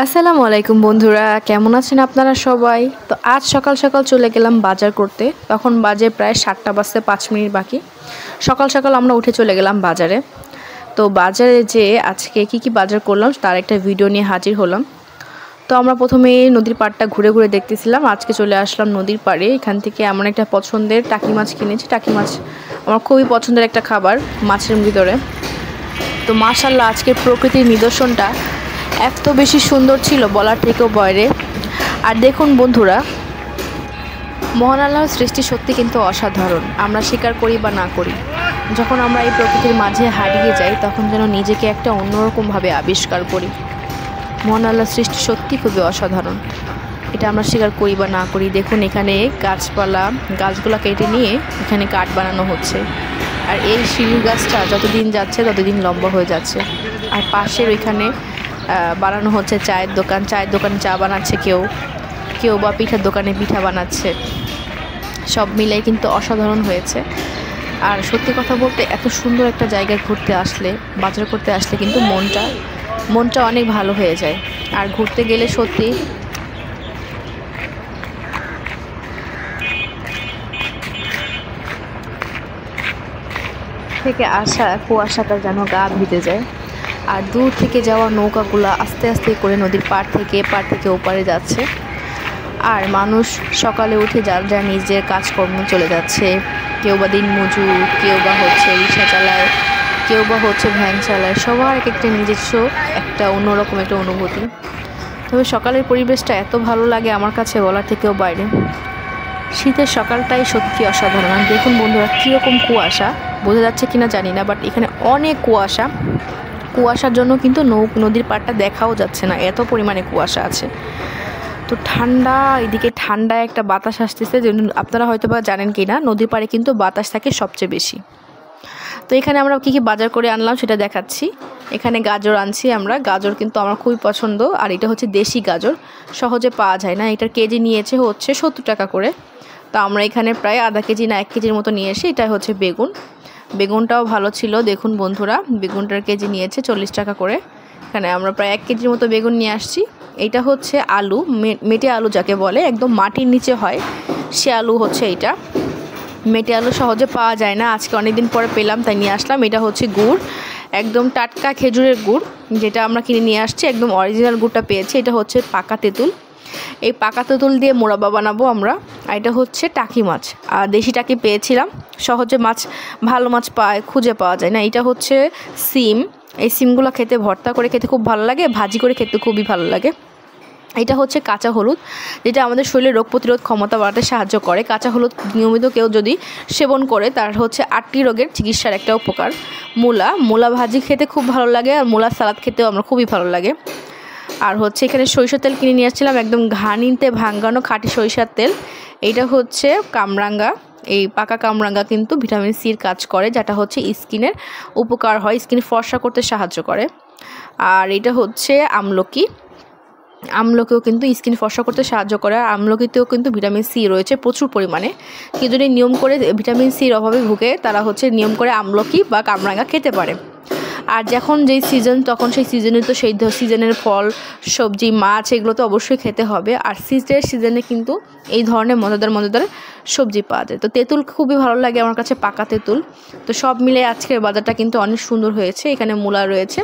আসসালামু আলাইকুম বন্ধুরা, কেমন আছেন আপনারা সবাই? তো আজ সকাল সকাল চলে গেলাম বাজার করতে। তখন বাজে প্রায় 7টা বাজতে 5 মিনিট বাকি। সকাল সকাল আমরা উঠে চলে গেলাম বাজারে। তো বাজারে যে আজকে কি বাজার করলাম তার একটা ভিডিও নিয়ে হাজির হলাম। তো আমরা প্রথমে নদীর পাড়টা ঘুরে ঘুরে দেখতেছিলাম। আজকে চলে আসলাম নদীর পাড়ে। এখান থেকে এমন একটা পছন্দের টাকি মাছ কিনেছি। টাকি মাছ আমার খুবই পছন্দের একটা খাবার মাছের ভিতরে। তো মাশাআল্লাহ আজকের প্রকৃতির নিদর্শনটা এত বেশি সুন্দর ছিল বলার থেকেও বাইরে। আর দেখুন বন্ধুরা, মহান আল্লাহর সৃষ্টি সত্যি কিন্তু অসাধারণ। আমরা স্বীকার করি বা না করি, যখন আমরা এই প্রকৃতির মাঝে হারিয়ে যাই তখন যেন নিজেকে একটা অন্যরকমভাবে আবিষ্কার করি। মহান আল্লাহর সৃষ্টি সত্যি খুবই অসাধারণ, এটা আমরা স্বীকার করি বা না করি। দেখুন এখানে গাছপালা, গাছগুলো কেটে নিয়ে এখানে কাঠ বানানো হচ্ছে। আর এই শিমুল গাছটা যতদিন যাচ্ছে ততদিন লম্বা হয়ে যাচ্ছে। আর পাশের ওইখানে বানানো হচ্ছে চায়ের দোকান। চায়ের দোকানে চা বানাচ্ছে কেউ বা পিঠার দোকানে পিঠা বানাচ্ছে। সব মিলাই কিন্তু অসাধারণ হয়েছে। আর সত্যি কথা বলতে এত সুন্দর একটা জায়গায় ঘুরতে আসলে, বাজার করতে আসলে কিন্তু মনটা অনেক ভালো হয়ে যায়। আর ঘুরতে গেলে সত্যি থেকে আসা কুয়াশাটা যেন গা ভিজে যায়। আর দূর থেকে যাওয়া নৌকাগুলো আস্তে আস্তে করে নদীর পাড় থেকে ওপারে যাচ্ছে। আর মানুষ সকালে উঠে যার নিজের কাজকর্ম চলে যাচ্ছে। কেউ বা দিন মজুর, কেউ বা হচ্ছে রিক্সা চালায়, কেউ বা হচ্ছে ভ্যান চালায়। সবার একটা নিজস্ব একটা অন্যরকম একটা অনুভূতি। তবে সকালের পরিবেশটা এত ভালো লাগে আমার কাছে বলার থেকেও বাইরে। শীতের সকালটাই সত্যি অসাধারণ। আর দেখুন বন্ধুরা কীরকম কুয়াশা, বোঝা যাচ্ছে কিনা জানি না, বাট এখানে অনেক কুয়াশার জন্য কিন্তু নদীর পাড়টা দেখাও যাচ্ছে না, এত পরিমাণে কুয়াশা আছে। তো ঠান্ডা, এদিকে ঠান্ডা একটা বাতাস আসতেছে। আপনারা হয়তো বা জানেন কি না, নদীর পাড়ে কিন্তু বাতাস থাকে সবচেয়ে বেশি। তো এখানে আমরা কি বাজার করে আনলাম সেটা দেখাচ্ছি। এখানে গাজর আনছি আমরা। গাজর কিন্তু আমার খুবই পছন্দ। আর এটা হচ্ছে দেশি গাজর, সহজে পাওয়া যায় না। এটার কেজি নিয়েছে হচ্ছে 70 টাকা করে। তো আমরা এখানে প্রায় আধা কেজি না 1 কেজির মতো নিয়ে এসে। এটা হচ্ছে বেগুনটাও ভালো ছিল। দেখুন বন্ধুরা, বেগুনটার কেজি নিয়েছে 40 টাকা করে। এখানে আমরা প্রায় 1 কেজির মতো বেগুন নিয়ে আসছি। এটা হচ্ছে আলু, মেটে আলু যাকে বলে, একদম মাটির নিচে হয় সে আলু হচ্ছে এটা। মেটে আলু সহজে পাওয়া যায় না, আজকে অনেকদিন পরে পেলাম তাই নিয়ে আসলাম। এটা হচ্ছে গুড়, একদম টাটকা খেজুরের গুড়, যেটা আমরা কিনে নিয়ে আসছি। একদম অরিজিনাল গুড়টা পেয়েছি। এটা হচ্ছে পাকা তেঁতুল। এই পাকা তেঁতুল দিয়ে মোরাব্বা বানাবো আমরা। আর এটা হচ্ছে টাকি মাছ, আর দেশি টাকি পেয়েছিলাম। সহজে ভালো মাছ খুঁজে পাওয়া যায় না। এটা হচ্ছে সিম। এই সিমগুলো খেতে, ভর্তা করে খেতে খুব ভালো লাগে, ভাজি করে খেতে খুবই ভালো লাগে। এটা হচ্ছে কাঁচা হলুদ, যেটা আমাদের শরীরে রোগ প্রতিরোধ ক্ষমতা বাড়াতে সাহায্য করে। কাঁচা হলুদ নিয়মিত কেউ যদি সেবন করে তার হচ্ছে 8টি রোগের চিকিৎসার একটা উপকার। মূলা ভাজি খেতে খুব ভালো লাগে, আর মূলার সালাদ খেতেও আমার খুবই ভালো লাগে। আর হচ্ছে এখানে সরিষার তেল কিনে নিয়ে আসছিলাম, একদম ঘানিতে ভাঙানো খাঁটি সরিষার তেল। এইটা হচ্ছে কামরাঙ্গা। এই পাকা কামরাঙ্গা কিন্তু ভিটামিন সির কাজ করে, যেটা হচ্ছে স্কিনের উপকার হয়, স্কিন ফর্সা করতে সাহায্য করে। আর এটা হচ্ছে আমলকিও কিন্তু স্কিন ফর্সা করতে সাহায্য করে। আর আমলকিতেও কিন্তু ভিটামিন সি রয়েছে প্রচুর পরিমাণে। কেউ যদি নিয়ম করে ভিটামিন সির অভাবে ভুগে, তারা হচ্ছে নিয়ম করে আমলকি বা কামরাঙ্গা খেতে পারে। আর যখন যেই সিজন, তখন সেই সিজনে তো সেই সিজনের ফল, সবজি, মাছ এগুলো তো অবশ্যই খেতে হবে। আর শীতের সিজনে কিন্তু এই ধরনের মজাদার সবজি পাওয়া যায়। তো তেঁতুল খুবই ভালো লাগে আমার কাছে, পাকা তেঁতুল। তো সব মিলে আজকের বাজারটা কিন্তু অনেক সুন্দর হয়েছে। এখানে মূলা রয়েছে,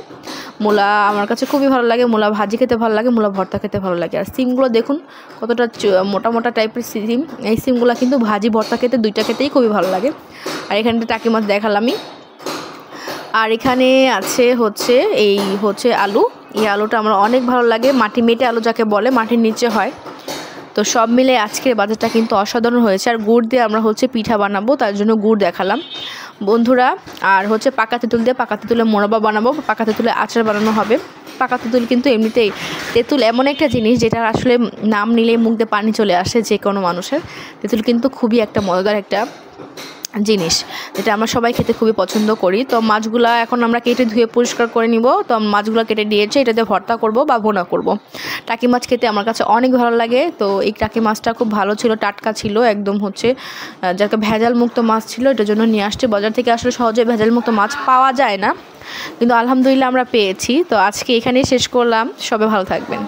মূলা আমার কাছে খুবই ভালো লাগে। মূলা ভাজি খেতে ভালো লাগে, মূলা ভর্তা খেতে ভালো লাগে। আর সিমগুলো দেখুন কতটা মোটা টাইপের সিম। এই সিমগুলো কিন্তু ভাজি ভর্তা খেতে, দুইটা খেতেই খুবই ভালো লাগে। আর এখানে টাকি মাছ দেখালামই। আর এখানে আছে হচ্ছে এই হচ্ছে আলু। এই আলুটা আমার অনেক ভালো লাগে, মেটে আলু যাকে বলে, মাটির নিচে হয়। তো সব মিলে আজকের বাজারটা কিন্তু অসাধারণ হয়েছে। আর গুড় দিয়ে আমরা হচ্ছে পিঠা বানাবো, তার জন্য গুড় দেখালাম বন্ধুরা। আর হচ্ছে পাকা তেঁতুলের মোরাব্বা বানাবো, পাকা তেঁতুলের আচার বানানো হবে। পাকা তেঁতুল কিন্তু এমনিতেই, তেঁতুল এমন একটা জিনিস যেটা আসলে নাম নিলেই মুখ দিয়ে পানি চলে আসে যে কোনো মানুষের। তেঁতুল কিন্তু খুবই একটা মজাদার একটা জিনিস, যেটা আমরা সবাই খেতে খুবই পছন্দ করি। তো মাছগুলা এখন আমরা কেটে ধুয়ে পরিষ্কার করে নিব। তো মাছগুলো কেটে দিয়েছে, এটাতে ভর্তা করব বা ভুনা করব। টাকি মাছ খেতে আমার কাছে অনেক ভালো লাগে। তো এই টাকি মাছটা খুব ভালো ছিল, টাটকা ছিল, একদম হচ্ছে যাকে ভেজাল মুক্ত মাছ ছিল। এটার জন্য নিয়ে আসছে বাজার থেকে। আসলে সহজে ভেজাল মুক্ত মাছ পাওয়া যায় না, কিন্তু আলহামদুলিল্লাহ আমরা পেয়েছি। তো আজকে এখানেই শেষ করলাম, সবাই ভালো থাকবেন।